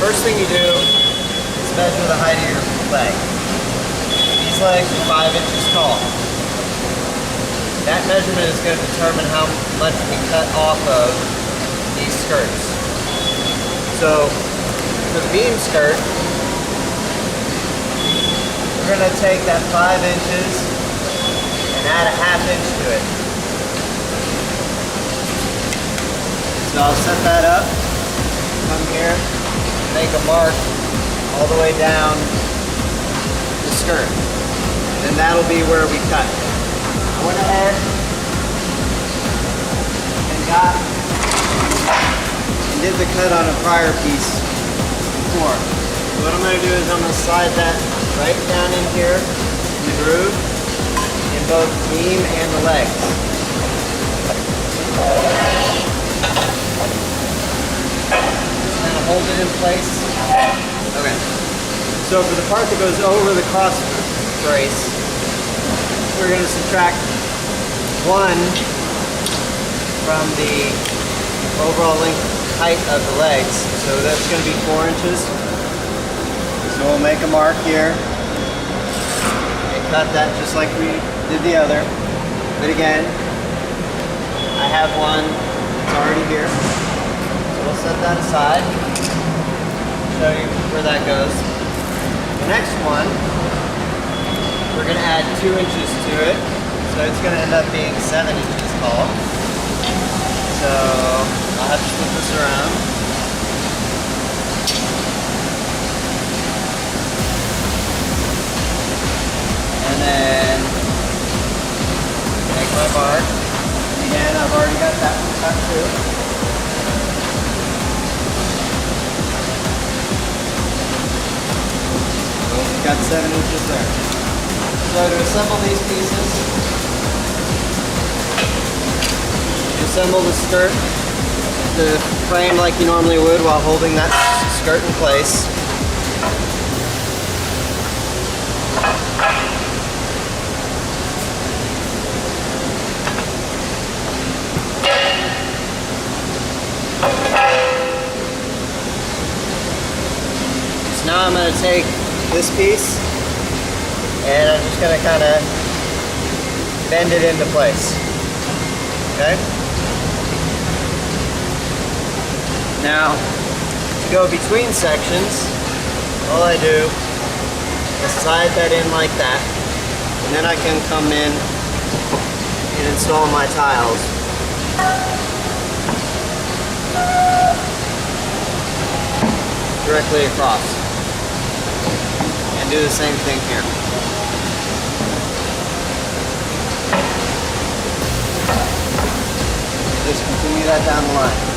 first thing you do is measure the height of your leg. These legs are 5 inches tall. That measurement is going to determine how much we cut off of these skirts. So for the beam skirt, we're going to take that 5 inches and add a 1/2 inch to it. So I'll set that up, come here, make a mark all the way down the skirt. And then that'll be where we cut. I went ahead and did the cut on a prior piece before. So what I'm going to do is I'm going to slide that right down in here in the groove in both the beam and the legs. Just kind of hold it in place. Okay. So for the part that goes over the cross brace, we're going to subtract 1 from the overall length height of the legs. So that's going to be 4 inches. So we'll make a mark here and cut that just like we did the other. But again, I have one that's already here. So we'll set that aside. Show you where that goes. The next one, we're going to add 2 inches to it. So it's going to end up being 7 inches tall. So I'll have to flip this around. And then make my mark. Again, I've already got that one cut too. So we've got 7 inches there. So to assemble these pieces, you assemble the skirt, the frame like you normally would while holding that skirt in place. So now I'm going to take this piece and I'm just going to kind of bend it into place. Okay? Now, to go between sections, all I do is slide that in like that, and then I can come in and install my tiles. Directly across. And do the same thing here. Just continue that down the line.